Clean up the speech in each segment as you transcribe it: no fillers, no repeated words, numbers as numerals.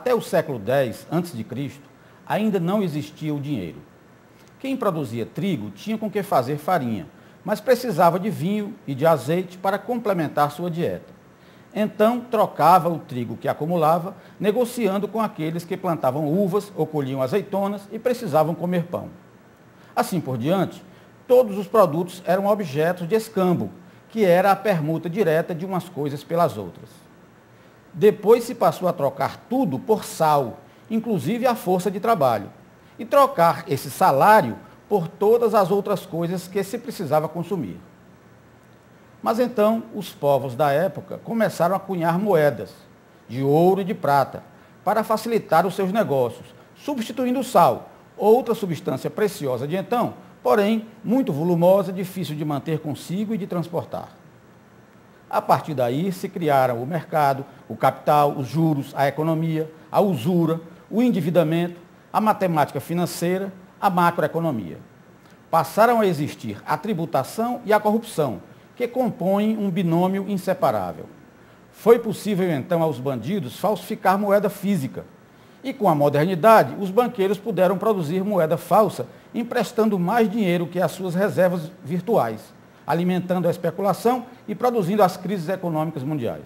Até o século X a.C., ainda não existia o dinheiro. Quem produzia trigo tinha com que fazer farinha, mas precisava de vinho e de azeite para complementar sua dieta. Então, trocava o trigo que acumulava, negociando com aqueles que plantavam uvas ou colhiam azeitonas e precisavam comer pão. Assim por diante, todos os produtos eram objetos de escambo, que era a permuta direta de umas coisas pelas outras. Depois se passou a trocar tudo por sal, inclusive a força de trabalho, e trocar esse salário por todas as outras coisas que se precisava consumir. Mas então os povos da época começaram a cunhar moedas de ouro e de prata para facilitar os seus negócios, substituindo o sal, outra substância preciosa de então, porém muito volumosa, difícil de manter consigo e de transportar. A partir daí se criaram o mercado, o capital, os juros, a economia, a usura, o endividamento, a matemática financeira, a macroeconomia. Passaram a existir a tributação e a corrupção, que compõem um binômio inseparável. Foi possível então aos bandidos falsificar moeda física. E com a modernidade, os banqueiros puderam produzir moeda falsa, emprestando mais dinheiro que as suas reservas virtuais, alimentando a especulação e produzindo as crises econômicas mundiais.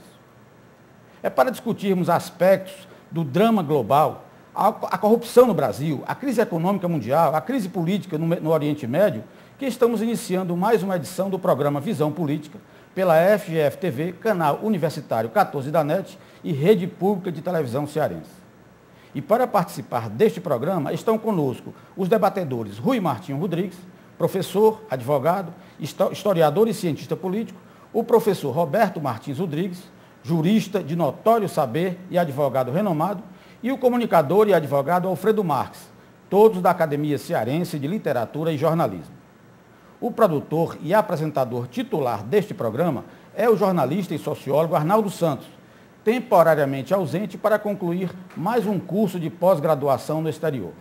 É para discutirmos aspectos do drama global, a corrupção no Brasil, a crise econômica mundial, a crise política no Oriente Médio, que estamos iniciando mais uma edição do programa Visão Política, pela FGF-TV, canal universitário 14 da NET e rede pública de televisão cearense. E para participar deste programa estão conosco os debatedores Rui Martinho Rodrigues, professor, advogado, historiador e cientista político, o professor Roberto Martins Rodrigues, jurista de notório saber e advogado renomado, e o comunicador e advogado Alfredo Marques, todos da Academia Cearense de Literatura e Jornalismo. O produtor e apresentador titular deste programa é o jornalista e sociólogo Arnaldo Santos, temporariamente ausente para concluir mais um curso de pós-graduação no exterior.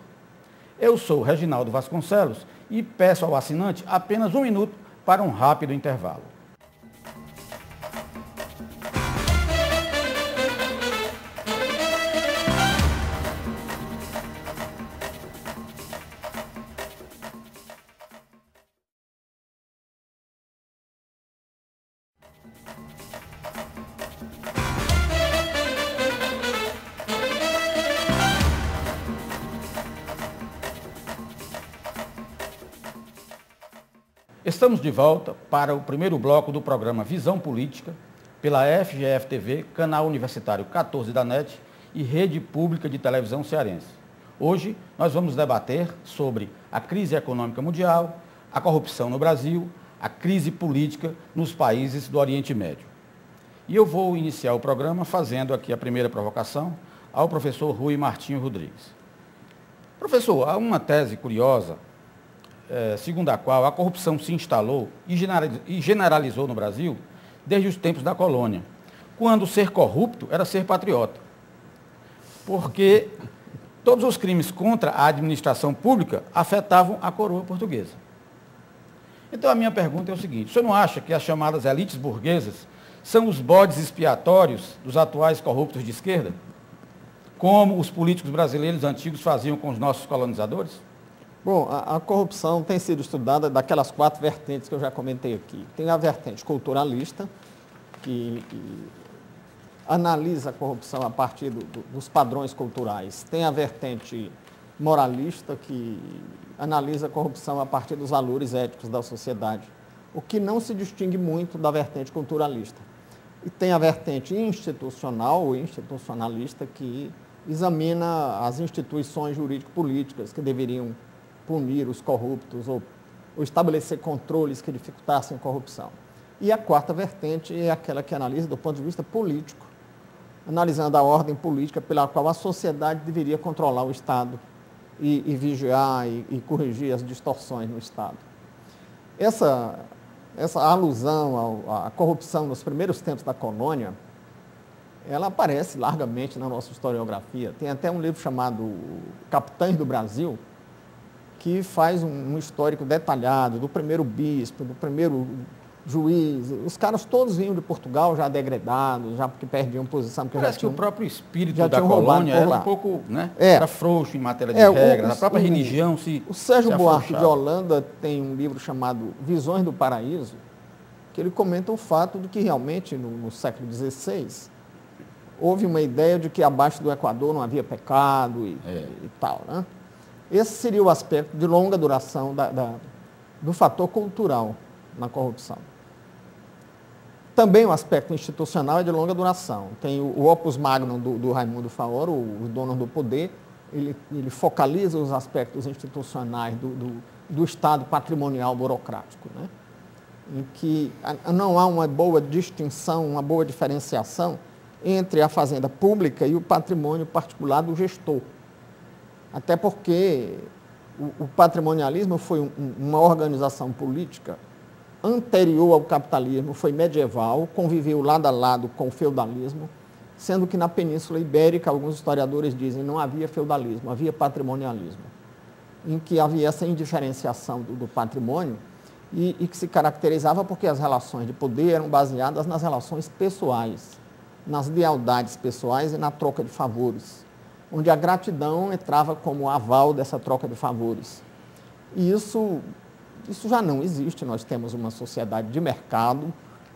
Eu sou Reginaldo Vasconcelos e peço ao assinante apenas 1 minuto para um rápido intervalo. Estamos de volta para o primeiro bloco do programa Visão Política, pela FGF-TV, canal universitário 14 da NET e rede pública de televisão cearense. Hoje nós vamos debater sobre a crise econômica mundial, a corrupção no Brasil, a crise política nos países do Oriente Médio. E eu vou iniciar o programa fazendo aqui a primeira provocação ao professor Rui Martinho Rodrigues. Professor, há uma tese curiosa, segundo a qual a corrupção se instalou e generalizou no Brasil desde os tempos da colônia, quando ser corrupto era ser patriota. Porque todos os crimes contra a administração pública afetavam a coroa portuguesa. Então a minha pergunta é o seguinte: o senhor não acha que as chamadas elites burguesas são os bodes expiatórios dos atuais corruptos de esquerda, como os políticos brasileiros antigos faziam com os nossos colonizadores? Bom, a corrupção tem sido estudada daquelas 4 vertentes que eu já comentei aqui. Tem a vertente culturalista, que analisa a corrupção a partir dos padrões culturais. Tem a vertente moralista, que analisa a corrupção a partir dos valores éticos da sociedade, o que não se distingue muito da vertente culturalista. E tem a vertente institucional ou institucionalista, que examina as instituições jurídico-políticas que deveriam punir os corruptos ou estabelecer controles que dificultassem a corrupção. E a 4ª vertente é aquela que analisa do ponto de vista político, analisando a ordem política pela qual a sociedade deveria controlar o Estado e vigiar e corrigir as distorções no Estado. Essa alusão à corrupção nos primeiros tempos da colônia, ela aparece largamente na nossa historiografia. Tem até um livro chamado Capitães do Brasil, que faz um histórico detalhado do primeiro bispo, juiz, os caras todos vinham de Portugal já degredados, já porque perdiam posição. Porque parece já tinham, que o próprio espírito da colônia era um pouco, né, era frouxo em matéria de regras, a própria religião se O Sérgio Buarque de afrouxava. Holanda tem um livro chamado Visões do Paraíso, que ele comenta o fato de que realmente no século XVI houve uma ideia de que abaixo do Equador não havia pecado e tal, né? Esse seria o aspecto de longa duração do fator cultural na corrupção. Também o aspecto institucional é de longa duração. Tem o opus magnum do Raimundo Faoro, Os Donos do Poder, ele focaliza os aspectos institucionais do Estado patrimonial burocrático, né? Em que não há uma boa distinção, uma boa diferenciação entre a fazenda pública e o patrimônio particular do gestor. Até porque o patrimonialismo foi uma organização política anterior ao capitalismo, foi medieval, conviveu lado a lado com o feudalismo, sendo que na Península Ibérica, alguns historiadores dizem, não havia feudalismo, havia patrimonialismo, em que havia essa indiferenciação do patrimônio e que se caracterizava porque as relações de poder eram baseadas nas relações pessoais, nas lealdades pessoais e na troca de favores, onde a gratidão entrava como aval dessa troca de favores. E isso já não existe, nós temos uma sociedade de mercado,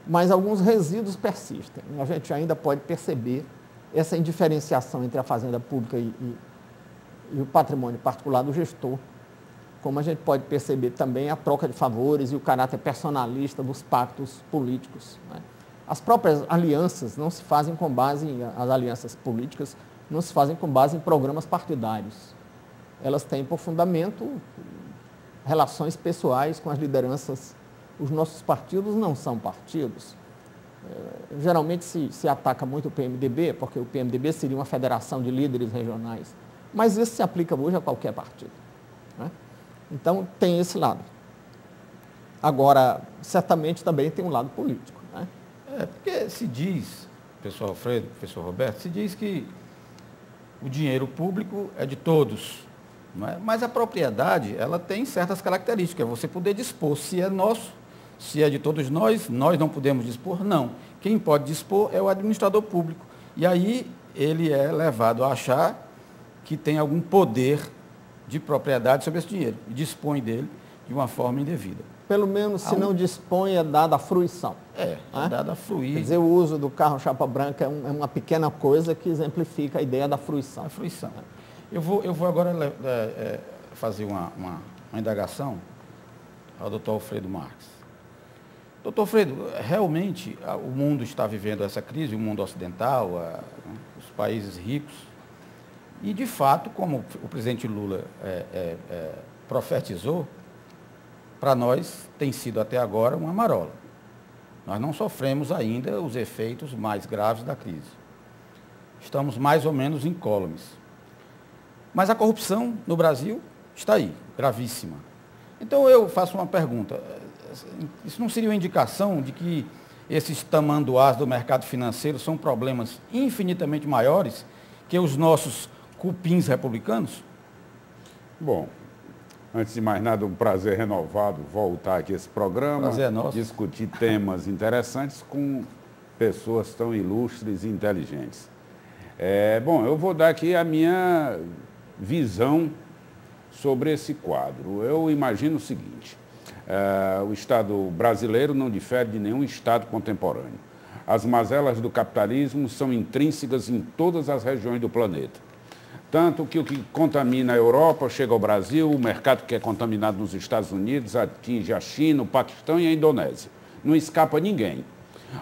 mas alguns resíduos persistem. A gente ainda pode perceber essa indiferenciação entre a fazenda pública e o patrimônio particular do gestor, como a gente pode perceber também a troca de favores e o caráter personalista dos pactos políticos, né? As próprias alianças não se fazem com base as alianças políticas não se fazem com base em programas partidários. Elas têm por fundamento relações pessoais com as lideranças. Os nossos partidos não são partidos. Geralmente se ataca muito o PMDB, porque o PMDB seria uma federação de líderes regionais. Mas isso se aplica hoje a qualquer partido, né? Então, tem esse lado. Agora, certamente também tem um lado político, né? Porque se diz, professor Alfredo, professor Roberto, se diz que o dinheiro público é de todos, não é? Mas a propriedade, ela tem certas características, você poder dispor, se é nosso, se é de todos nós não podemos dispor, não. Quem pode dispor é o administrador público. E aí ele é levado a achar que tem algum poder de propriedade sobre esse dinheiro e dispõe dele de uma forma indevida. Pelo menos, se não dispõe, é dada a fruição. É dada a fruir. Quer dizer, o uso do carro chapa branca é uma pequena coisa que exemplifica a ideia da fruição. A fruição. Eu vou agora fazer uma indagação ao doutor Alfredo Marques. Doutor Alfredo, realmente o mundo está vivendo essa crise, o mundo ocidental, os países ricos, e de fato, como o presidente Lula profetizou, para nós tem sido até agora uma marola. Nós não sofremos ainda os efeitos mais graves da crise. Estamos mais ou menos incólumes. Mas a corrupção no Brasil está aí, gravíssima. Então eu faço uma pergunta. Isso não seria uma indicação de que esses tamanduás do mercado financeiro são problemas infinitamente maiores que os nossos cupins republicanos? Bom, antes de mais nada, um prazer renovado voltar aqui a esse programa, prazer é nosso. Discutir temas interessantes com pessoas tão ilustres e inteligentes. Bom, eu vou dar aqui a minha visão sobre esse quadro. Eu imagino o seguinte, o Estado brasileiro não difere de nenhum Estado contemporâneo. As mazelas do capitalismo são intrínsecas em todas as regiões do planeta. Tanto que o que contamina a Europa chega ao Brasil, o mercado que é contaminado nos Estados Unidos atinge a China, o Paquistão e a Indonésia. Não escapa ninguém.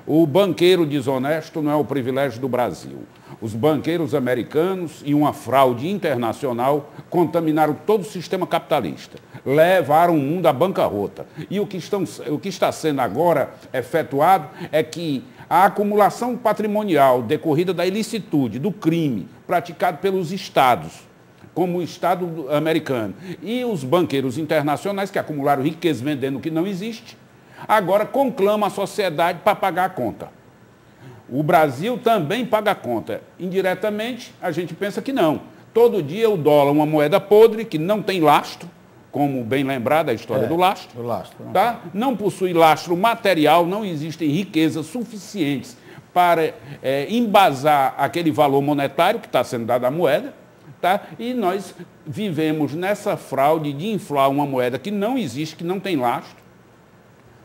O banqueiro desonesto não é o privilégio do Brasil. Os banqueiros americanos e uma fraude internacional contaminaram todo o sistema capitalista, levaram o mundo à bancarrota. E o que está sendo agora efetuado é que a acumulação patrimonial decorrida da ilicitude, do crime praticado pelos estados, como o Estado americano, e os banqueiros internacionais que acumularam riqueza vendendo o que não existe, agora conclamam a sociedade para pagar a conta. O Brasil também paga a conta. Indiretamente, a gente pensa que não. Todo dia o dólar, uma moeda podre, que não tem lastro, como bem lembrado a história do lastro. Do lastro. Tá? Não possui lastro material, não existem riquezas suficientes para embasar aquele valor monetário que está sendo dado à moeda. Tá? E nós vivemos nessa fraude de inflar uma moeda que não existe, que não tem lastro.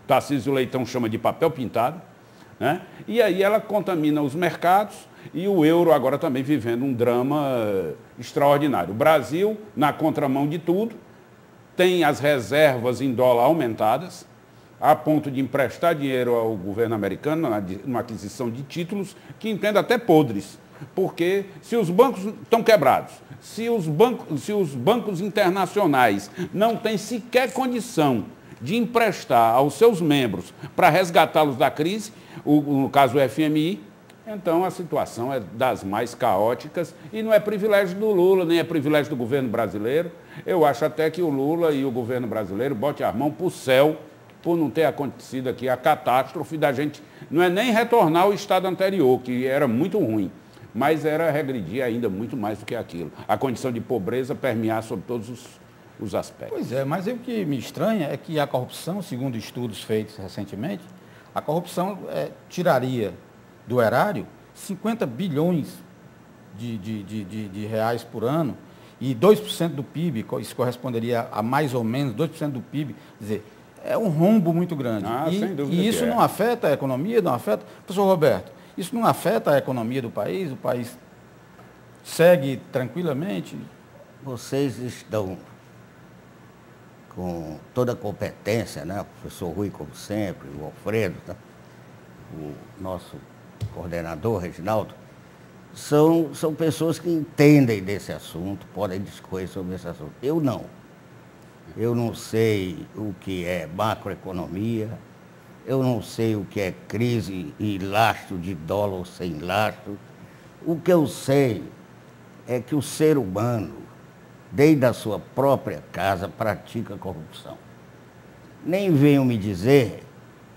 Tarcísio Leitão chama de papel pintado. Né? E aí ela contamina os mercados e o euro agora também vivendo um drama extraordinário. O Brasil, na contramão de tudo, tem as reservas em dólar aumentadas, a ponto de emprestar dinheiro ao governo americano numa aquisição de títulos que entenda até podres. Porque se os bancos estão quebrados, se os bancos internacionais não têm sequer condição de emprestar aos seus membros para resgatá-los da crise, no caso o FMI, então a situação é das mais caóticas e não é privilégio do Lula, nem é privilégio do governo brasileiro. Eu acho até que o Lula e o governo brasileiro botem a mão para o céu por não ter acontecido aqui a catástrofe da gente, não é nem retornar ao estado anterior, que era muito ruim, mas era regredir ainda muito mais do que aquilo. A condição de pobreza permear sobre todos os aspectos. Pois é, mas o que me estranha é que a corrupção, segundo estudos feitos recentemente, a corrupção tiraria do erário 50 bilhões de reais por ano e 2% do PIB, isso corresponderia a mais ou menos 2% do PIB, quer dizer, é um rombo muito grande. Sem dúvida e isso não afeta a economia, não afeta... Professor Roberto, isso não afeta a economia do país? O país segue tranquilamente? Vocês estão com toda a competência, né? O professor Rui, como sempre, o Alfredo, tá? O nosso coordenador, Reginaldo, são pessoas que entendem desse assunto, podem discorrer sobre esse assunto. Eu não. Eu não sei o que é macroeconomia, eu não sei o que é crise e lastro de dólar ou sem lastro. O que eu sei é que o ser humano, desde a sua própria casa, pratica corrupção. Nem venham me dizer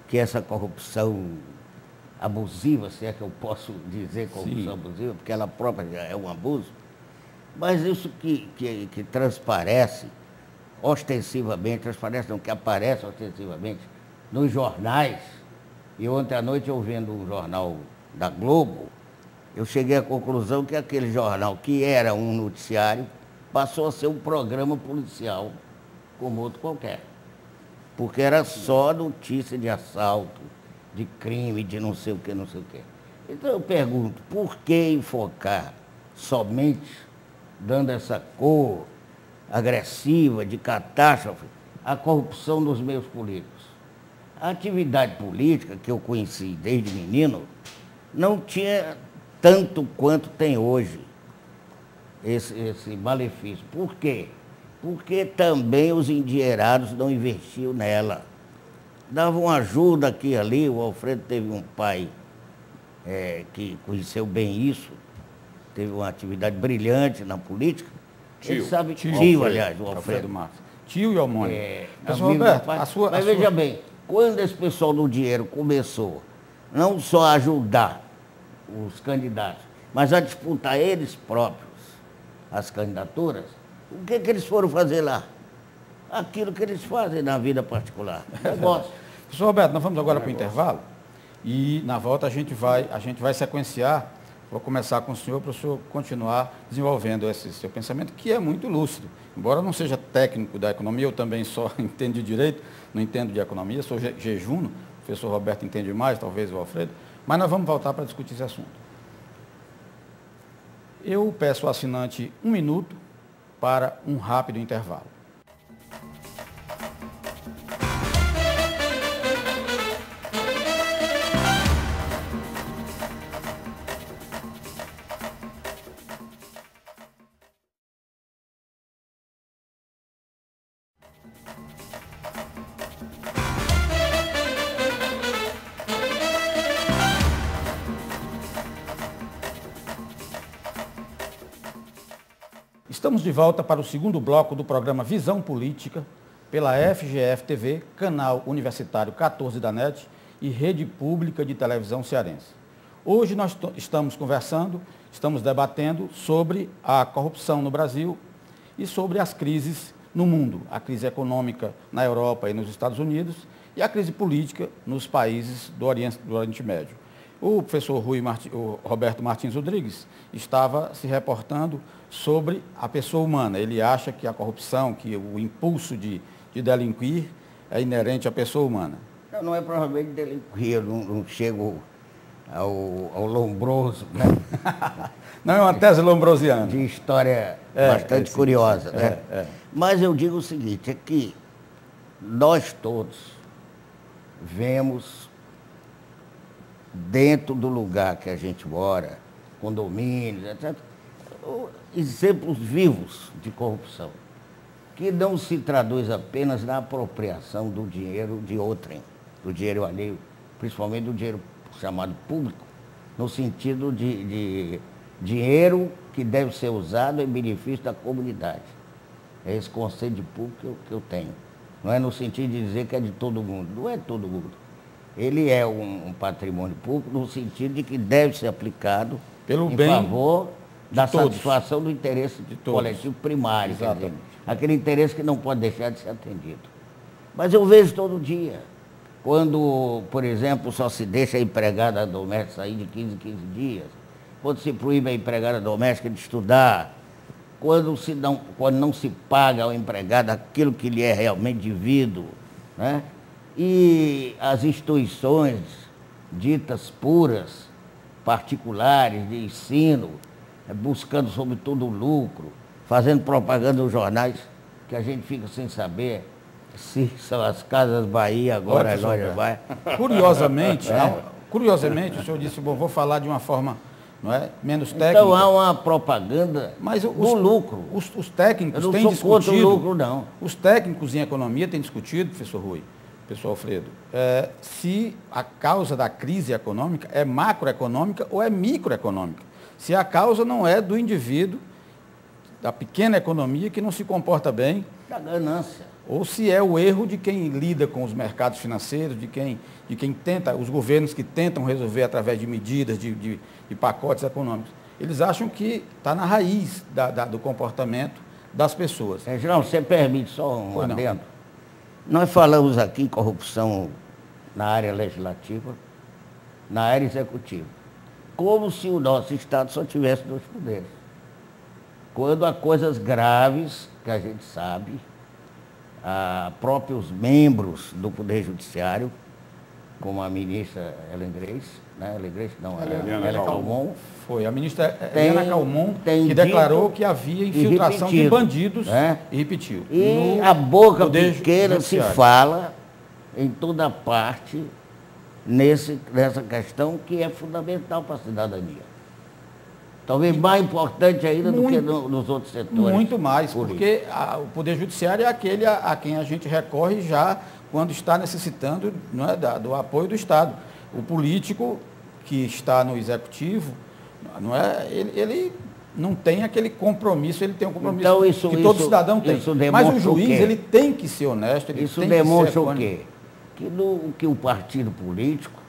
que essa corrupção abusiva, se é que eu posso dizer corrupção abusiva, porque ela própria já é um abuso, mas isso que transparece ostensivamente, transparece não, que aparece ostensivamente nos jornais, e ontem à noite eu vendo um jornal da Globo, eu cheguei à conclusão que aquele jornal, que era um noticiário, passou a ser um programa policial como outro qualquer. Porque era só notícia de assalto, de crime, de não sei o que, não sei o que. Então eu pergunto, por que enfocar somente, dando essa cor agressiva, de catástrofe, a corrupção dos meios políticos? A atividade política, que eu conheci desde menino, não tinha tanto quanto tem hoje esse malefício. Por quê? Porque também os endinheirados não investiam nela. Davam ajuda aqui e ali. O Alfredo teve um pai que conheceu bem isso, teve uma atividade brilhante na política. Ele sabe, tio, aliás, o Alfredo Márcio. Tio e Almônio. Professor Roberto, mas veja bem, quando esse pessoal do dinheiro começou não só a ajudar os candidatos, mas a disputar eles próprios as candidaturas, o que eles foram fazer lá? Aquilo que eles fazem na vida particular. Negócio. Professor Roberto, nós vamos agora para o intervalo e na volta a gente vai sequenciar. Vou começar com o senhor para o senhor continuar desenvolvendo esse seu pensamento, que é muito lúcido. Embora não seja técnico da economia, eu também só entendo de direito, não entendo de economia, sou jejuno, o professor Roberto entende mais, talvez o Alfredo, mas nós vamos voltar para discutir esse assunto. Eu peço ao assinante 1 minuto para um rápido intervalo. Estamos de volta para o segundo bloco do programa Visão Política, pela FGF-TV, canal universitário 14 da NET e rede pública de televisão cearense. Hoje nós estamos conversando, estamos debatendo sobre a corrupção no Brasil e sobre as crises no mundo, a crise econômica na Europa e nos Estados Unidos e a crise política nos países do Oriente Médio. O professor Roberto Martins Rodrigues estava se reportando sobre a pessoa humana. Ele acha que a corrupção, que o impulso de delinquir é inerente à pessoa humana. Não é provavelmente delinquir, eu não chego ao lombroso, né? Não é uma tese lombrosiana. De história bastante curiosa, né? Mas eu digo o seguinte, é que nós todos vemos dentro do lugar que a gente mora, condomínios, etc., exemplos vivos de corrupção, que não se traduz apenas na apropriação do dinheiro de outrem, do dinheiro alheio, principalmente do dinheiro chamado público, no sentido de dinheiro que deve ser usado em benefício da comunidade. É esse conceito de público que eu tenho. Não é no sentido de dizer que é de todo mundo. Não é de todo mundo. Ele é um patrimônio público no sentido de que deve ser aplicado pelo em bem favor da todos. Satisfação do interesse coletivo primário. Quer dizer, aquele interesse que não pode deixar de ser atendido. Mas eu vejo todo dia. Quando, por exemplo, só se deixa a empregada doméstica sair de 15 em 15 dias, quando se proíbe a empregada doméstica de estudar, quando não se paga ao empregado aquilo que lhe é realmente devido, né? E as instituições ditas puras, particulares, de ensino, buscando sobretudo o lucro, fazendo propaganda nos jornais, que a gente fica sem saber se são as Casas Bahia, agora as lojas vai. Curiosamente, o senhor disse, bom, vou falar de uma forma, não é, menos técnica. Então há uma propaganda do lucro. Os técnicos têm discutido. Eu não sou contra o lucro, não. Os técnicos em economia têm discutido, professor Rui, professor Alfredo, se a causa da crise econômica é macroeconômica ou é microeconômica. Se a causa não é do indivíduo, da pequena economia que não se comporta bem. Da ganância. Ou se é o erro de quem lida com os mercados financeiros, de quem tenta, os governos que tentam resolver através de medidas, de pacotes econômicos. Eles acham que está na raiz do comportamento das pessoas. Reginaldo, você permite só um adendo? Nós falamos aqui em corrupção na área legislativa, na área executiva, como se o nosso Estado só tivesse 2 poderes. Quando há coisas graves que a gente sabe, próprios membros do Poder Judiciário, como a ministra Helen Grace, né? Helen Calmon. Foi a ministra Helena Calmon que declarou que havia infiltração de bandidos, e repetiu. E a boca pequena se fala em toda parte nessa questão que é fundamental para a cidadania. Talvez mais importante ainda do que nos outros setores. Muito mais, porque o Poder Judiciário é aquele a quem a gente recorre já quando está necessitando, não é, do apoio do Estado. O político que está no Executivo, não é, ele não tem aquele compromisso, ele tem um compromisso que todo cidadão tem. Mas o juiz, ele tem que ser honesto, ele isso tem demonstra que ser o quê? Que o partido político,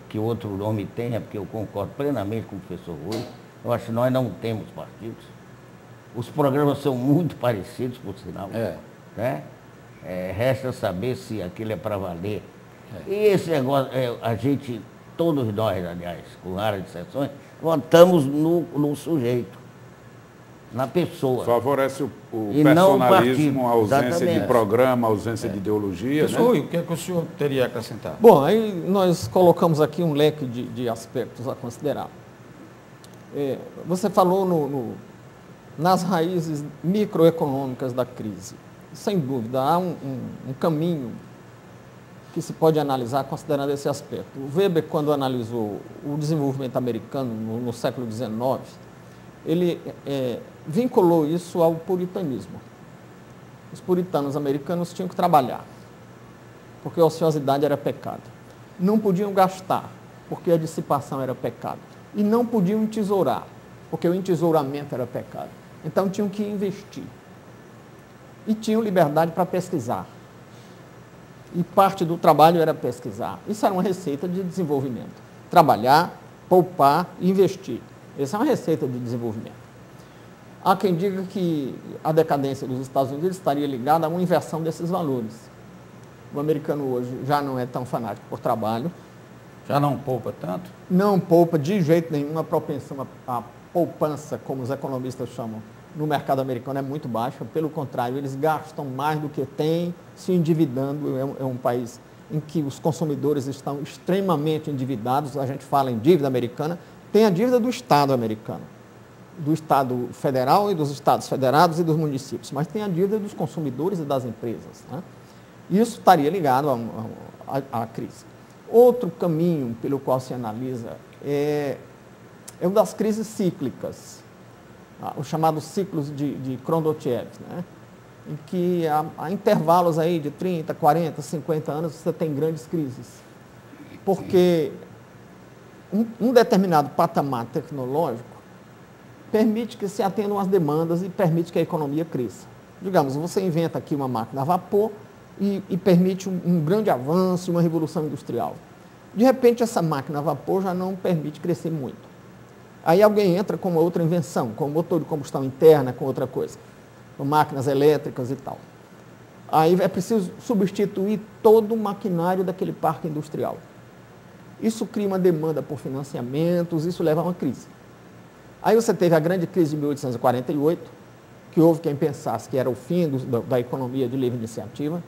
que outro nome tenha, porque eu concordo plenamente com o professor Rui, eu acho que nós não temos partidos. Os programas são muito parecidos, por sinal. Né? Resta saber se aquilo é para valer. E esse negócio, a gente, todos nós, aliás, com raras exceções, votamos no sujeito, na pessoa. Favorece o personalismo, a ausência de programa, a ausência de ideologia. Professor Rui, o que o senhor teria a acrescentar? Bom, aí nós colocamos aqui um leque de aspectos a considerar. Você falou nas raízes microeconômicas da crise. Sem dúvida, há um caminho que se pode analisar considerando esse aspecto. O Weber, quando analisou o desenvolvimento americano no século XIX, ele vinculou isso ao puritanismo. Os puritanos americanos tinham que trabalhar, porque a ociosidade era pecado. Não podiam gastar, porque a dissipação era pecado. E não podiam entesourar, porque o entesouramento era pecado. Então tinham que investir. E tinham liberdade para pesquisar. E parte do trabalho era pesquisar. Isso era uma receita de desenvolvimento. Trabalhar, poupar e investir. Essa é uma receita de desenvolvimento. Há quem diga que a decadência dos Estados Unidos estaria ligada a uma inversão desses valores. O americano hoje já não é tão fanático por trabalho. Já não poupa tanto? Não poupa de jeito nenhum. A propensão à poupança, como os economistas chamam, no mercado americano é muito baixa. Pelo contrário, eles gastam mais do que têm, se endividando. É um país em que os consumidores estão extremamente endividados. A gente fala em dívida americana. Tem a dívida do Estado americano, do Estado federal e dos Estados federados e dos municípios, mas tem a dívida dos consumidores e das empresas, né? Isso estaria ligado à crise. Outro caminho pelo qual se analisa é o das crises cíclicas, os chamados ciclos de Kondratiev, né? Em que há intervalos aí de 30, 40, 50 anos você tem grandes crises, porque um determinado patamar tecnológico permite que se atendam às demandas e permite que a economia cresça. Digamos, você inventa aqui uma máquina a vapor e permite um grande avanço, uma revolução industrial. De repente, essa máquina a vapor já não permite crescer muito. Aí alguém entra com uma outra invenção, com motor de combustão interna, com outra coisa, com máquinas elétricas e tal. Aí é preciso substituir todo o maquinário daquele parque industrial. Isso cria uma demanda por financiamentos, isso leva a uma crise. Aí você teve a grande crise de 1848, que houve quem pensasse que era o fim da economia de livre iniciativa.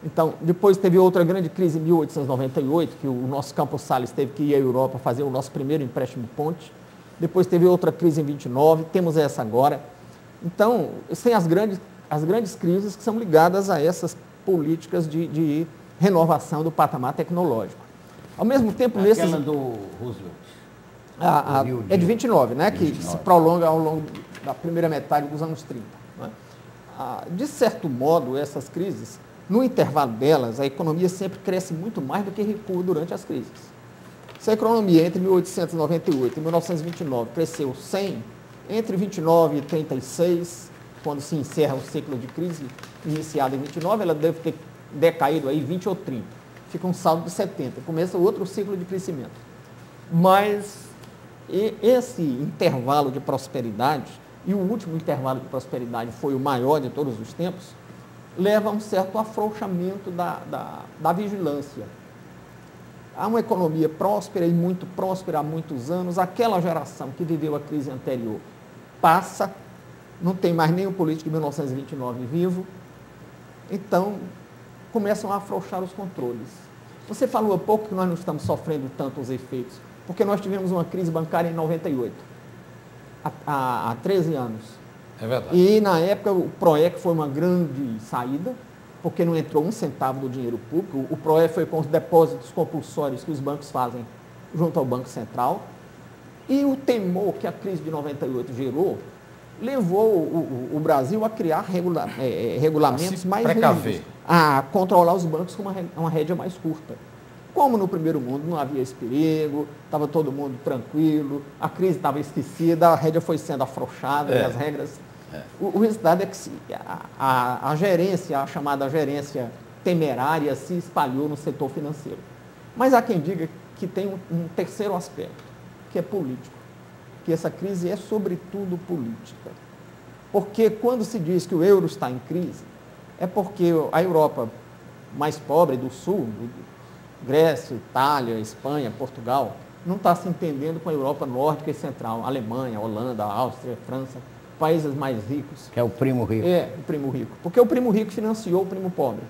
Então, depois teve outra grande crise em 1898, que o nosso Campos Salles teve que ir à Europa fazer o nosso primeiro empréstimo ponte. Depois teve outra crise em 29, temos essa agora. Então, tem as grandes crises que são ligadas a essas políticas de renovação do patamar tecnológico. Ao mesmo tempo, Aquela do Roosevelt. É de 29, né? 29. Que se prolonga ao longo da primeira metade dos anos 30. Né? De certo modo, essas crises, no intervalo delas, a economia sempre cresce muito mais do que recua durante as crises. Se a economia entre 1898 e 1929 cresceu 100, entre 29 e 36, quando se encerra o ciclo de crise iniciado em 29, ela deve ter decaído aí 20 ou 30. Fica um saldo de 70, começa outro ciclo de crescimento. Mas esse intervalo de prosperidade, e o último intervalo de prosperidade foi o maior de todos os tempos, leva a um certo afrouxamento da vigilância. Há uma economia próspera e muito próspera há muitos anos, aquela geração que viveu a crise anterior passa, não tem mais nenhum político de 1929 vivo, então começam a afrouxar os controles. Você falou há pouco que nós não estamos sofrendo tanto os efeitos, porque nós tivemos uma crise bancária em 98, há 13 anos. É verdade. E, na época, o PROEC foi uma grande saída, porque não entrou um centavo do dinheiro público. O PROEC foi com os depósitos compulsórios que os bancos fazem junto ao Banco Central. E o temor que a crise de 98 gerou levou o Brasil a criar regulamentos mais rígidos, a controlar os bancos com uma rédea mais curta. Como no primeiro mundo não havia esse perigo, estava todo mundo tranquilo, a crise estava esquecida, a rédea foi sendo afrouxada e as regras... O resultado é que a gerência, a chamada gerência temerária, se espalhou no setor financeiro. Mas há quem diga que tem um terceiro aspecto, que é político, que essa crise é sobretudo política. Porque quando se diz que o euro está em crise, é porque a Europa mais pobre do sul, Grécia, Itália, Espanha, Portugal, não está se entendendo com a Europa nórdica e central, Alemanha, Holanda, Áustria, França, países mais ricos. Que é o primo rico. É, o primo rico. Porque o primo rico financiou o primo pobre.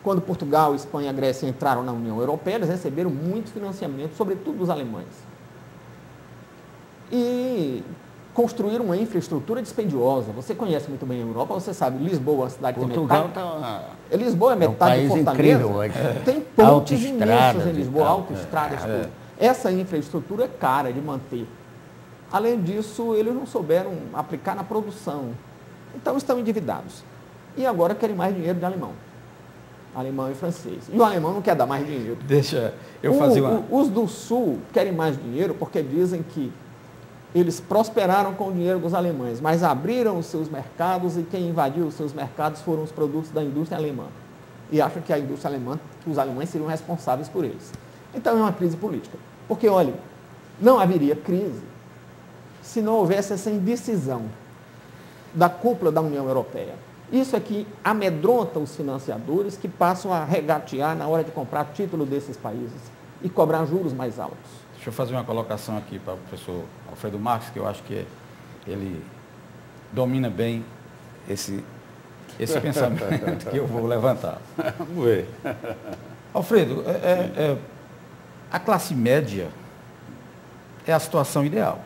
Quando Portugal, Espanha e Grécia entraram na União Europeia, eles receberam muito financiamento, sobretudo dos alemães. E construíram uma infraestrutura dispendiosa. Você conhece muito bem a Europa, você sabe, Lisboa é uma cidade que tem metade... Lisboa é metade de Fortaleza. Incrível, tem pontes imensas em Lisboa, autoestradas, tudo. Essa infraestrutura é cara de manter. Além disso, eles não souberam aplicar na produção. Então, estão endividados. E agora querem mais dinheiro de alemão. Alemão e francês. E o alemão não quer dar mais dinheiro. Deixa eu fazer uma... Os do Sul querem mais dinheiro porque dizem que eles prosperaram com o dinheiro dos alemães, mas abriram os seus mercados e quem invadiu os seus mercados foram os produtos da indústria alemã. E acham que a indústria alemã, que os alemães seriam responsáveis por eles. Então, é uma crise política. Porque, olha, não haveria crise se não houvesse essa indecisão da cúpula da União Europeia. Isso é que amedronta os financiadores que passam a regatear na hora de comprar título desses países e cobrar juros mais altos. Deixa eu fazer uma colocação aqui para o professor Alfredo Marques, que eu acho que ele domina bem esse pensamento que eu vou levantar. Vamos ver. Alfredo, a classe média é a situação ideal.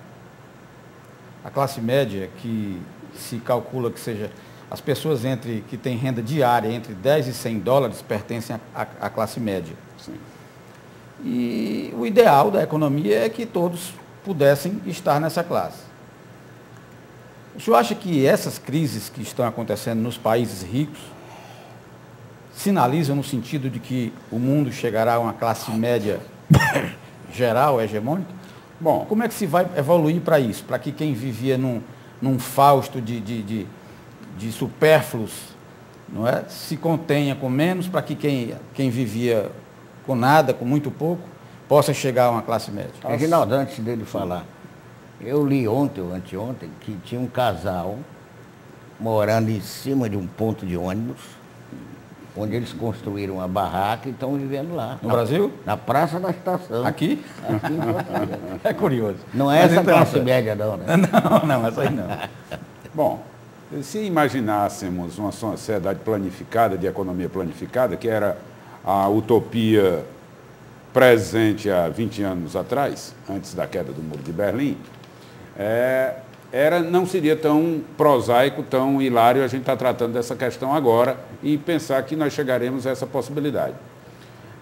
A classe média que se calcula que seja as pessoas que têm renda diária entre 10 e 100 dólares pertencem à classe média. Sim. E o ideal da economia é que todos pudessem estar nessa classe. O senhor acha que essas crises que estão acontecendo nos países ricos sinalizam no sentido de que o mundo chegará a uma classe média geral, hegemônica? Bom, Como é que se vai evoluir para isso? Para que quem vivia num fausto de supérfluos, não é, se contenha com menos, para que quem vivia com nada, com muito pouco, possa chegar a uma classe média. Reginaldo, antes dele falar, eu li ontem ou anteontem que tinha um casal morando em cima de um ponto de ônibus, onde eles construíram uma barraca e estão vivendo lá. No Brasil? Na Praça da Estação. Aqui? Aqui em Fortaleza. É curioso. Não é Mas essa então, classe média não, né? Não, essa aí não. bom, se imaginássemos uma sociedade planificada, de economia planificada, que era a utopia presente há 20 anos atrás, antes da queda do Muro de Berlim, não seria tão prosaico, tão hilário a gente estar tratando dessa questão agora e pensar que nós chegaremos a essa possibilidade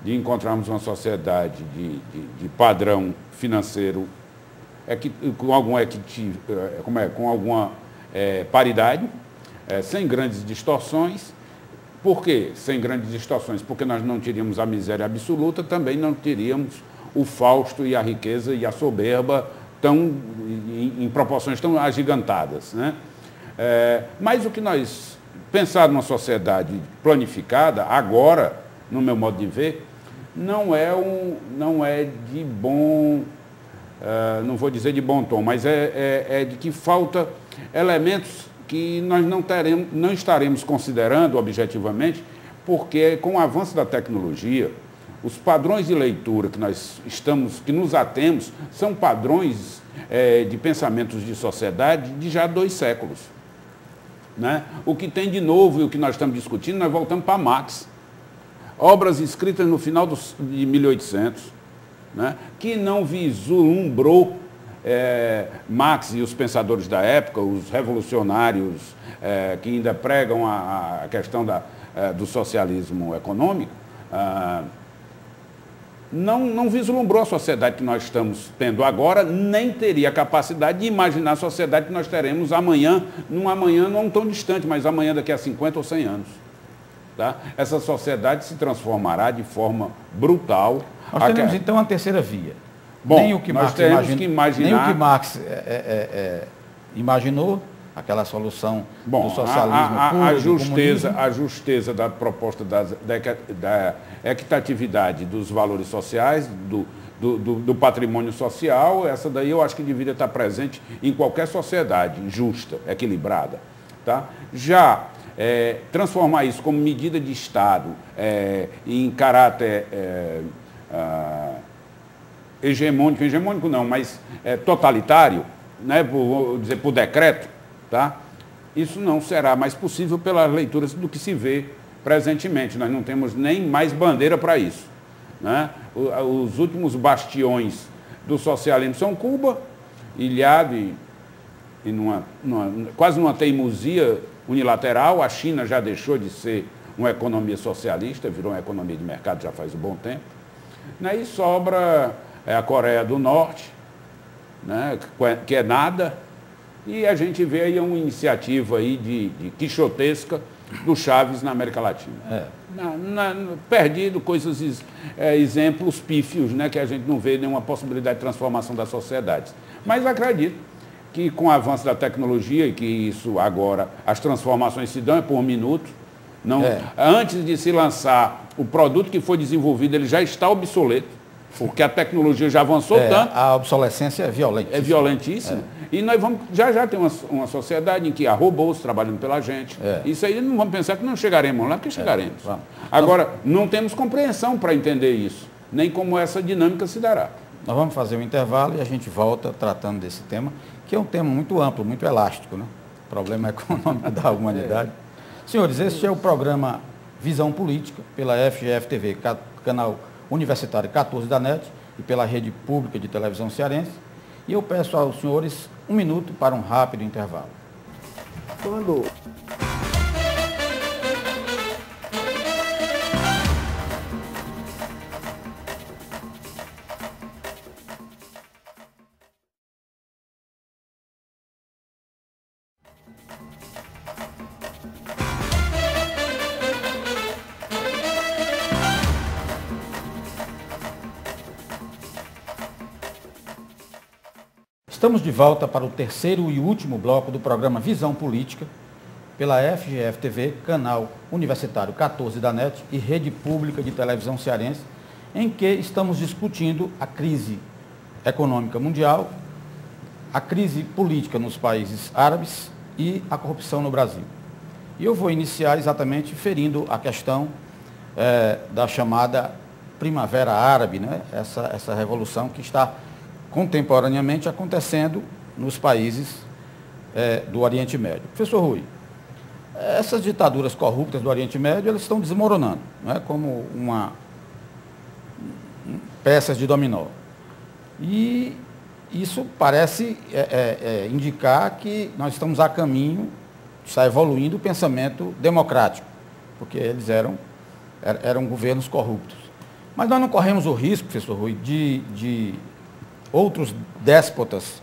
de encontrarmos uma sociedade de padrão financeiro com alguma paridade, sem grandes distorções. Por quê? Sem grandes distorções? Porque nós não teríamos a miséria absoluta, também não teríamos o fausto e a riqueza e a soberba em proporções tão agigantadas, né? Mas o que nós pensar numa sociedade planificada, agora, no meu modo de ver, não é de bom, não vou dizer de bom tom, mas é de que falta elementos que nós não estaremos considerando objetivamente, porque com o avanço da tecnologia, os padrões de leitura que nos atemos, são padrões de pensamentos de sociedade de já 2 séculos. Né? O que tem de novo e o que nós estamos discutindo, nós voltamos para Marx. Obras escritas no final de 1800, né? Que não vislumbrou Marx e os pensadores da época, os revolucionários que ainda pregam a questão do socialismo econômico, não vislumbrou a sociedade que nós estamos tendo agora, nem teria a capacidade de imaginar a sociedade que nós teremos amanhã, num amanhã não tão distante, mas amanhã daqui a 50 ou 100 anos. Tá? Essa sociedade se transformará de forma brutal. Nós teremos então a terceira via. Bom, nem o que nós Marx teremos que imaginar... Nem o que Marx imaginou, aquela solução do socialismo puro, a justeza da proposta da equitatividade dos valores sociais, do patrimônio social, essa daí eu acho que deveria estar presente em qualquer sociedade justa, equilibrada. Tá? Já transformar isso como medida de Estado em caráter hegemônico não, mas totalitário, né, vou dizer, por decreto, tá? Isso não será mais possível pelas leituras do que se vê presentemente. Nós não temos nem mais bandeira para isso. Né? Os últimos bastiões do socialismo são Cuba, ilhado e quase numa teimosia unilateral. A China já deixou de ser uma economia socialista, virou uma economia de mercado já faz um bom tempo. Né? E sobra a Coreia do Norte, né? Que é nada, e a gente vê aí uma iniciativa aí de quixotesca do Chaves na América Latina. Perdido exemplos pífios, né? Que a gente não vê nenhuma possibilidade de transformação das sociedades. Mas acredito que com o avanço da tecnologia, e que isso agora, as transformações se dão por minuto, antes de se lançar o produto que foi desenvolvido, ele já está obsoleto. porque a tecnologia já avançou tanto. A obsolescência é violenta. É violentíssima. E nós vamos, já tem uma sociedade em que há robôs trabalhando pela gente. Isso aí não vamos pensar que não chegaremos lá, porque chegaremos. Agora, não temos compreensão para entender isso, nem como essa dinâmica se dará. Nós vamos fazer um intervalo e a gente volta tratando desse tema, que é um tema muito amplo, muito elástico, né? Problema econômico da humanidade. Senhores, este é o programa Visão Política, pela FGF-TV, canal universitário 14 da NET, e pela Rede Pública de Televisão Cearense. E eu peço aos senhores 1 minuto para um rápido intervalo. Estamos de volta para o terceiro e último bloco do programa Visão Política, pela FGF-TV, canal universitário 14 da NET e Rede Pública de Televisão Cearense, em que estamos discutindo a crise econômica mundial, a crise política nos países árabes e a corrupção no Brasil. E eu vou iniciar exatamente ferindo a questão da chamada Primavera Árabe, né? Essa revolução que está contemporaneamente acontecendo nos países do Oriente Médio. Professor Rui, essas ditaduras corruptas do Oriente Médio, elas estão desmoronando, não é? Como peças de dominó. E isso parece indicar que nós estamos a caminho, está evoluindo o pensamento democrático, porque eles eram governos corruptos. Mas nós não corremos o risco, professor Rui, de outros déspotas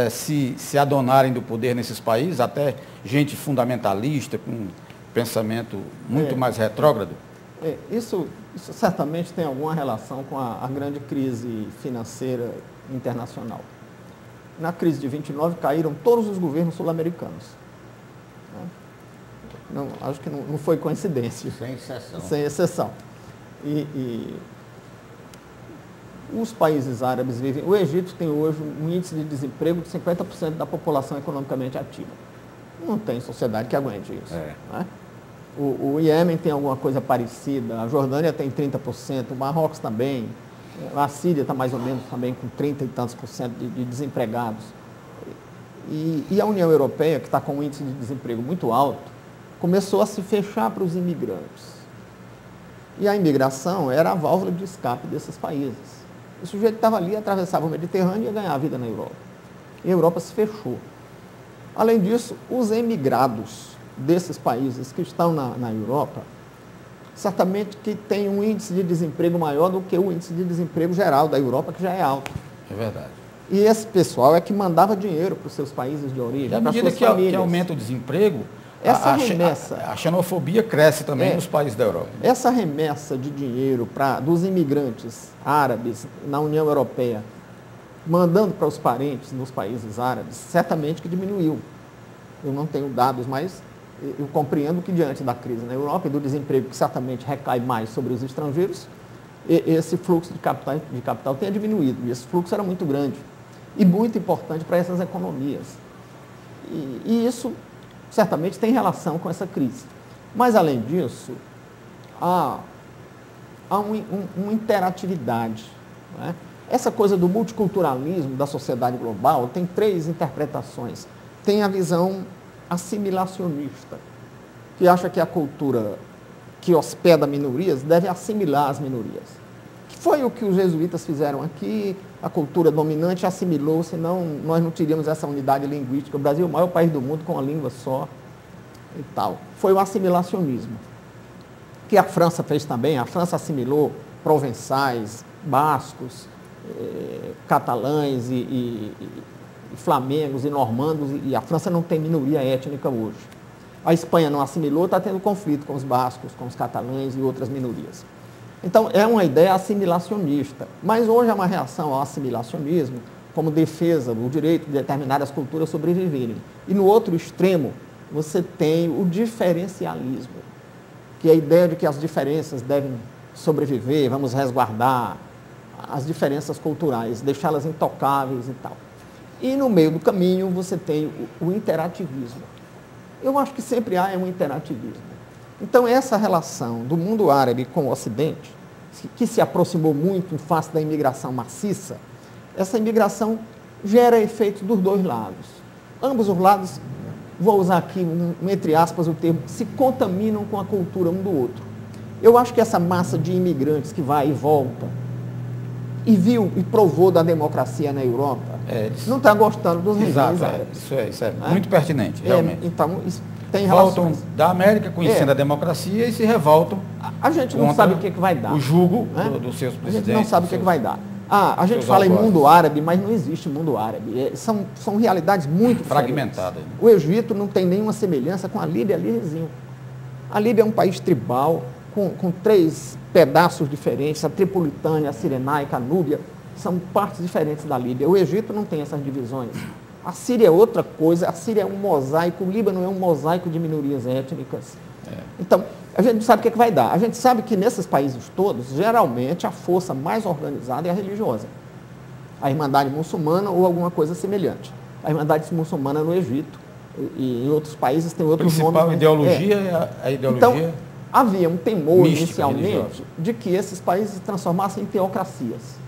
se adonarem do poder nesses países, até gente fundamentalista, com pensamento muito mais retrógrado? Isso certamente tem alguma relação com a grande crise financeira internacional. Na crise de 29 caíram todos os governos sul-americanos. Não, acho que não foi coincidência. Sem exceção. Sem exceção. Os países árabes vivem... O Egito tem hoje um índice de desemprego de 50% da população economicamente ativa. Não tem sociedade que aguente isso. Né? O Iêmen tem alguma coisa parecida, a Jordânia tem 30%, o Marrocos também, a Síria está mais ou menos também com 30 e tantos % de desempregados. E a União Europeia, que está com um índice de desemprego muito alto, começou a se fechar para os imigrantes. E a imigração era a válvula de escape desses países. O sujeito estava ali, atravessava o Mediterrâneo e ia ganhar a vida na Europa. E a Europa se fechou. Além disso, os emigrados desses países que estão na Europa, certamente que têm um índice de desemprego maior do que o índice de desemprego geral da Europa, que já é alto. É verdade. E esse pessoal é que mandava dinheiro para os seus países de origem, à medida que aumenta o desemprego, a xenofobia cresce também nos países da Europa. Essa remessa de dinheiro dos imigrantes árabes na União Europeia, mandando para os parentes nos países árabes, certamente que diminuiu. Eu não tenho dados, mas eu compreendo que diante da crise na Europa e do desemprego que certamente recai mais sobre os estrangeiros, esse fluxo de capital tenha diminuído. E esse fluxo era muito grande e muito importante para essas economias. E isso certamente tem relação com essa crise. Mas, além disso, há uma interatividade. Né? Essa coisa do multiculturalismo da sociedade global tem 3 interpretações. Tem a visão assimilacionista, que acha que a cultura que hospeda minorias deve assimilar as minorias. Que foi o que os jesuítas fizeram aqui, a cultura dominante assimilou, senão nós não teríamos essa unidade linguística. O Brasil é o maior país do mundo com uma língua só e tal. Foi o assimilacionismo, que a França fez também. A França assimilou provençais, bascos, catalães e flamengos e normandos, e a França não tem minoria étnica hoje. A Espanha não assimilou, está tendo conflito com os bascos, com os catalães e outras minorias. Então, é uma ideia assimilacionista, mas hoje é uma reação ao assimilacionismo como defesa do direito de determinadas culturas sobreviverem. E no outro extremo, você tem o diferencialismo, que é a ideia de que as diferenças devem sobreviver, vamos resguardar as diferenças culturais, deixá-las intocáveis e tal. E no meio do caminho você tem o interativismo. Eu acho que sempre há um interativismo. Então essa relação do mundo árabe com o Ocidente, que se aproximou muito em face da imigração maciça, essa imigração gera efeitos dos dois lados. Ambos os lados, vou usar aqui, entre aspas, o termo, se contaminam com a cultura um do outro. Eu acho que essa massa de imigrantes que vai e volta, e viu e provou da democracia na Europa, não está gostando dos regimes árabes. Isso é muito pertinente, realmente. Então, isso tem voltam relações. da América conhecendo a democracia e se revoltam. A gente não sabe o que vai dar. O jugo dos seus presidentes. A gente não sabe o que vai dar. A gente fala em mundo árabe, mas não existe mundo árabe. São realidades muito fragmentadas. O Egito não tem nenhuma semelhança com a Líbia ali vizinho. A Líbia é um país tribal, com 3 pedaços diferentes, a Tripolitânia, a Cirenaica, a Núbia, são partes diferentes da Líbia. O Egito não tem essas divisões. A Síria é outra coisa, a Síria é um mosaico, o Líbano é um mosaico de minorias étnicas. Então, a gente não sabe o que vai dar. A gente sabe que nesses países todos, geralmente, a força mais organizada é a religiosa. A Irmandade Muçulmana ou alguma coisa semelhante. A Irmandade Muçulmana no Egito e em outros países tem outros nomes. A principal ideologia é a ideologia... Então, havia um temor mística, inicialmente religiosa, de que esses países se transformassem em teocracias.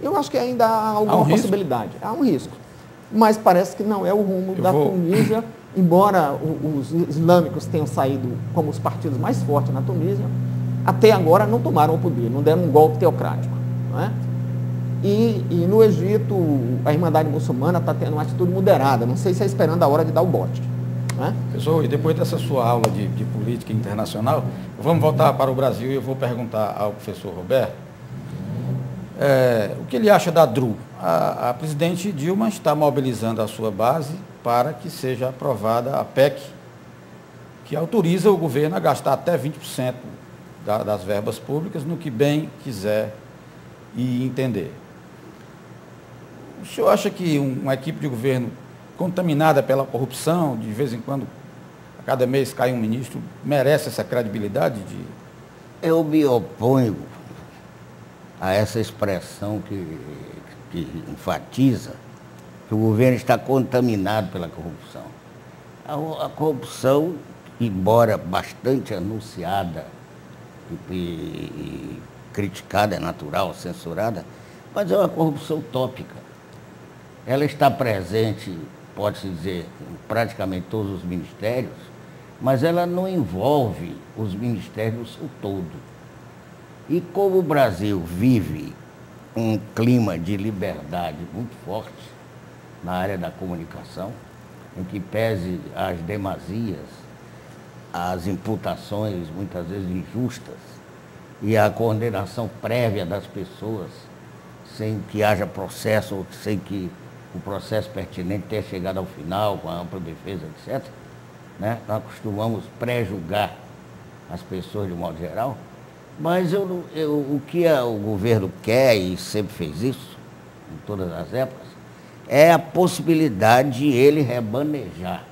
Eu acho que ainda há alguma possibilidade. Há um risco. Mas parece que não é o rumo da Tunísia, embora os islâmicos tenham saído como os partidos mais fortes na Tunísia, até agora não tomaram o poder, não deram um golpe teocrático. Não é? E no Egito, a Irmandade Muçulmana está tendo uma atitude moderada, não sei se é esperando a hora de dar o bote. Professor, e depois dessa sua aula de política internacional, vamos voltar para o Brasil e eu vou perguntar ao professor Roberto o que ele acha da DRU. A presidente Dilma está mobilizando a sua base para que seja aprovada a PEC, que autoriza o governo a gastar até 20% das verbas públicas no que bem quiser e entender. O senhor acha que uma equipe de governo contaminada pela corrupção, de vez em quando, a cada mês cai um ministro, merece essa credibilidade? Eu me oponho a essa expressão que enfatiza que o governo está contaminado pela corrupção. A corrupção, embora bastante anunciada e criticada, é natural, censurada, mas é uma corrupção utópica. Ela está presente, pode-se dizer, em praticamente todos os ministérios, mas ela não envolve os ministérios o todo. E como o Brasil vive um clima de liberdade muito forte na área da comunicação, em que pese as demazias, as imputações muitas vezes injustas e a condenação prévia das pessoas, sem que haja processo ou sem que o processo pertinente tenha chegado ao final, com a ampla defesa, etc., né? Nós costumamos pré-julgar as pessoas de modo geral, mas o que o governo quer, e sempre fez isso, em todas as épocas, é a possibilidade de ele remanejar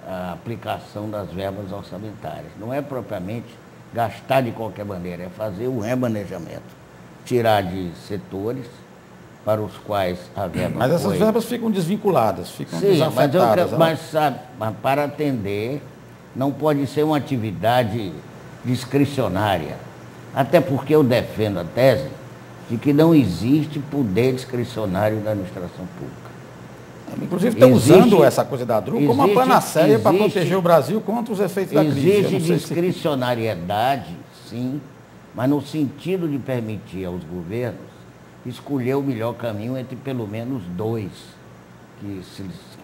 a aplicação das verbas orçamentárias. Não é propriamente gastar de qualquer maneira, é fazer o remanejamento. Tirar de setores para os quais a verba Mas essas verbas ficam desvinculadas, ficam desafetadas. Mas para atender, não pode ser uma atividade discricionária. Até porque eu defendo a tese de que não existe poder discricionário na administração pública. Inclusive estão usando essa coisa da DRU como uma panaceia para proteger o Brasil contra os efeitos da crise. Existe discricionariedade, sim, mas no sentido de permitir aos governos escolher o melhor caminho entre pelo menos 2 que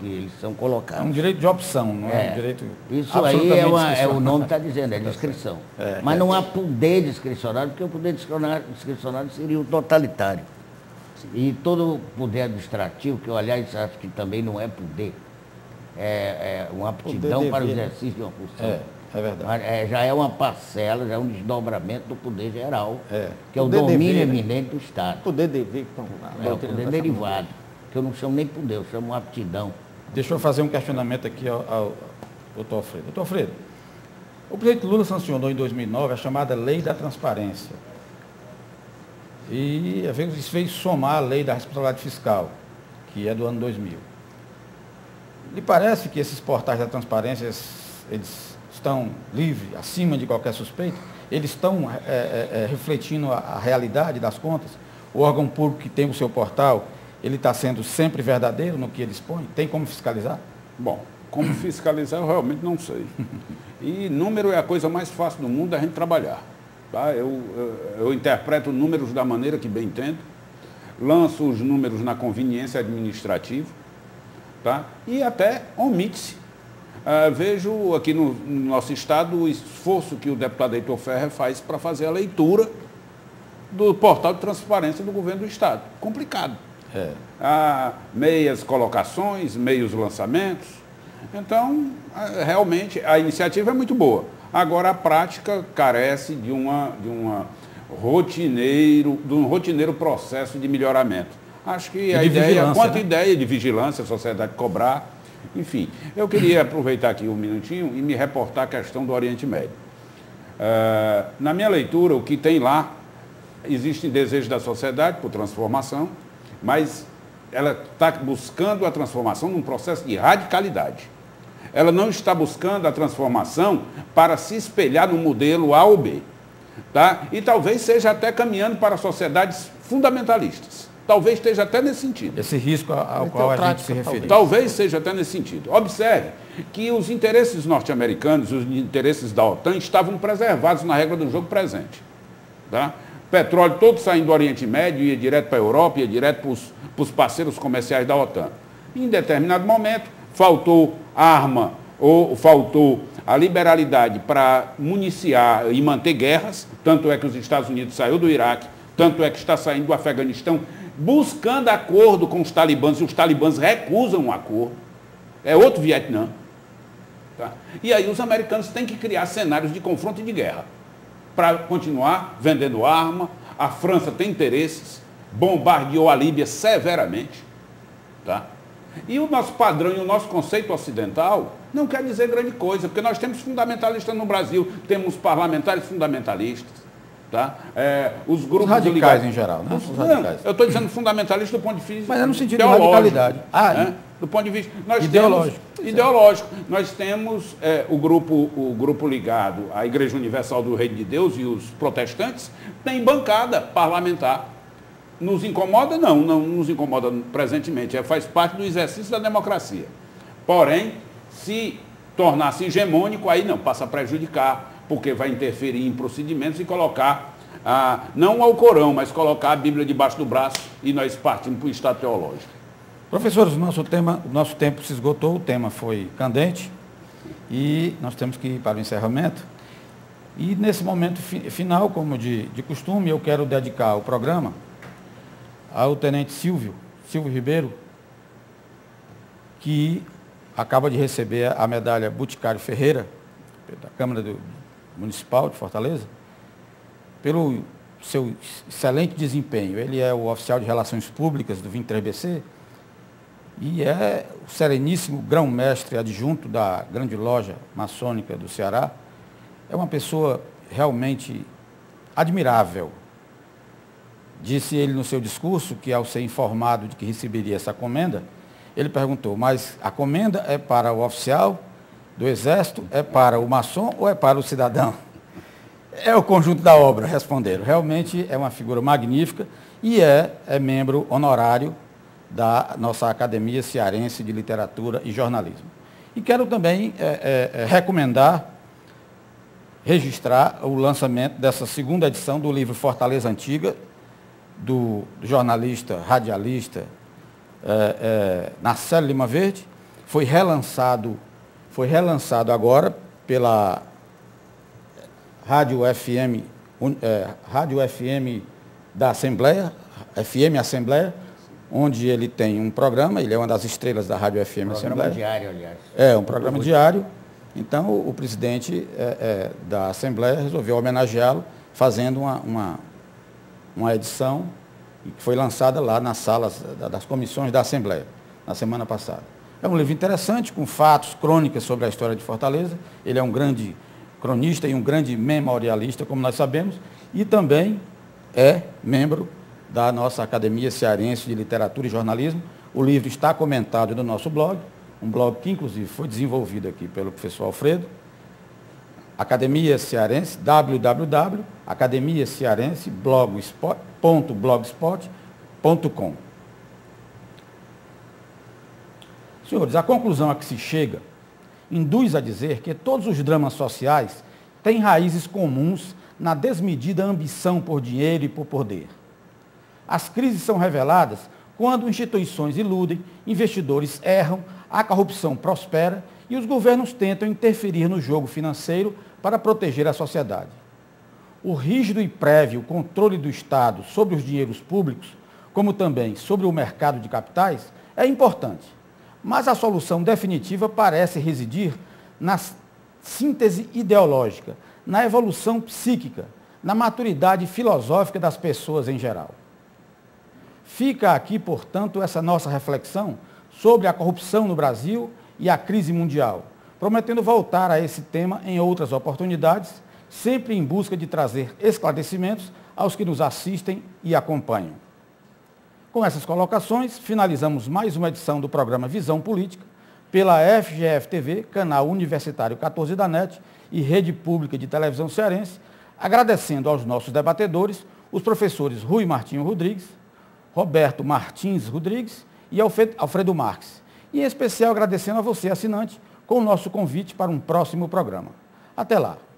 eles são colocados. É um direito de opção, não é um direito. Isso aí o nome está dizendo, é discrição. Mas não há poder discricionário, porque o poder discricionário seria o totalitário. E todo poder administrativo, que eu, aliás, acho que também não é poder, é uma aptidão para o exercício de uma função. É verdade. Já é uma parcela, já é um desdobramento do poder geral, que é o domínio eminente do Estado. Poder dever, então. É o poder derivado, que eu não chamo nem poder, eu chamo aptidão. Deixa eu fazer um questionamento aqui ao doutor Alfredo. Doutor Alfredo, o presidente Lula sancionou em 2009 a chamada Lei da Transparência. E isso veio somar a lei da responsabilidade fiscal, que é do ano 2000. Lhe parece que esses portais da transparência, eles estão livres, acima de qualquer suspeita? Eles estão refletindo a realidade das contas? O órgão público que tem o seu portal, ele está sendo sempre verdadeiro no que ele expõe? Tem como fiscalizar? Bom, como fiscalizar eu realmente não sei. E número é a coisa mais fácil do mundo da gente trabalhar. Tá? Eu interpreto números da maneira que bem entendo, lanço os números na conveniência administrativa, tá? E até omite-se. Vejo aqui no nosso estado o esforço que o deputado Heitor Ferrer faz para fazer a leitura do portal de transparência do governo do estado. Complicado. Meias colocações, meios lançamentos. Então, realmente, a iniciativa é muito boa. Agora, a prática carece de um rotineiro processo de melhoramento. Acho que a ideia, quanto ideia de vigilância, a sociedade cobrar, enfim. Eu queria aproveitar aqui um minutinho e me reportar a questão do Oriente Médio. Na minha leitura, o que tem lá, existe desejo da sociedade por transformação, mas ela está buscando a transformação num processo de radicalidade. Ela não está buscando a transformação para se espelhar no modelo A ou B. Tá? E talvez seja até caminhando para sociedades fundamentalistas. Talvez esteja até nesse sentido. Esse risco ao qual a gente se referiu. Talvez seja até nesse sentido. Observe que os interesses norte-americanos, os interesses da OTAN estavam preservados na regra do jogo presente. Tá? Petróleo todo saindo do Oriente Médio, ia direto para a Europa, ia direto para os parceiros comerciais da OTAN. Em determinado momento, faltou arma ou faltou a liberalidade para municiar e manter guerras, tanto é que os Estados Unidos saiu do Iraque, tanto é que está saindo do Afeganistão, buscando acordo com os talibãs, e os talibãs recusam um acordo. É outro Vietnã. Tá? E aí os americanos têm que criar cenários de confronto e de guerra, para continuar vendendo arma. A França tem interesses, bombardeou a Líbia severamente. Tá? E o nosso padrão e o nosso conceito ocidental não quer dizer grande coisa, porque nós temos fundamentalistas no Brasil, temos parlamentares fundamentalistas. Tá? Os grupos os radicais em geral, né? Eu estou dizendo fundamentalista do ponto de vista mas é no sentido de radicalidade. Do ponto de vista ideológico. Nós temos o grupo ligado à Igreja Universal do Reino de Deus e os protestantes tem bancada parlamentar. Nos incomoda? Não nos incomoda presentemente. Faz parte do exercício da democracia. Porém, se tornar-se hegemônico, aí não, passa a prejudicar, porque vai interferir em procedimentos e colocar, não ao Corão, mas colocar a Bíblia debaixo do braço e nós partimos para o Estado teológico. Professores, o nosso tempo se esgotou, o tema foi candente e nós temos que ir para o encerramento. E nesse momento final, como de costume, eu quero dedicar o programa ao tenente Silvio Ribeiro, que acaba de receber a medalha Boticário Ferreira, da Câmara Municipal de Fortaleza, pelo seu excelente desempenho. Ele é o oficial de Relações Públicas do 23BC e é o sereníssimo grão-mestre adjunto da grande loja maçônica do Ceará. É uma pessoa realmente admirável. Disse ele no seu discurso que, ao ser informado de que receberia essa comenda, ele perguntou, mas a comenda é para o oficial do Exército, é para o maçom ou é para o cidadão? É o conjunto da obra, responderam. Realmente é uma figura magnífica e é membro honorário da nossa Academia Cearense de Literatura e Jornalismo. E quero também registrar o lançamento dessa segunda edição do livro Fortaleza Antiga, do jornalista, radialista Narcélio Lima Verde. Foi relançado agora pela Rádio FM da Assembleia, FM Assembleia, onde ele tem um programa, ele é uma das estrelas da Rádio FM Assembleia. Um programa diário, aliás. Um programa diário. Então, o presidente da Assembleia resolveu homenageá-lo, fazendo uma edição que foi lançada lá nas salas das comissões da Assembleia, na semana passada. É um livro interessante, com fatos, crônicas sobre a história de Fortaleza. Ele é um grande cronista e um grande memorialista, como nós sabemos, e também é membro da nossa Academia Cearense de Literatura e Jornalismo. O livro está comentado no nosso blog, um blog que inclusive foi desenvolvido aqui pelo professor Alfredo. Academia Cearense, www.academiacearense.blogspot.com. Senhores, a conclusão a que se chega induz a dizer que todos os dramas sociais têm raízes comuns na desmedida ambição por dinheiro e por poder. As crises são reveladas quando instituições iludem, investidores erram, a corrupção prospera e os governos tentam interferir no jogo financeiro para proteger a sociedade. O rígido e prévio controle do Estado sobre os dinheiros públicos, como também sobre o mercado de capitais, é importante, mas a solução definitiva parece residir na síntese ideológica, na evolução psíquica, na maturidade filosófica das pessoas em geral. Fica aqui, portanto, essa nossa reflexão sobre a corrupção no Brasil e a crise mundial, prometendo voltar a esse tema em outras oportunidades, sempre em busca de trazer esclarecimentos aos que nos assistem e acompanham. Com essas colocações, finalizamos mais uma edição do programa Visão Política, pela FGF-TV, canal universitário 14 da NET e rede pública de televisão cearense, agradecendo aos nossos debatedores, os professores Rui Martinho Rodrigues, Roberto Martins Rodrigues e Alfredo Marques. E em especial agradecendo a você, assinante, com o nosso convite para um próximo programa. Até lá!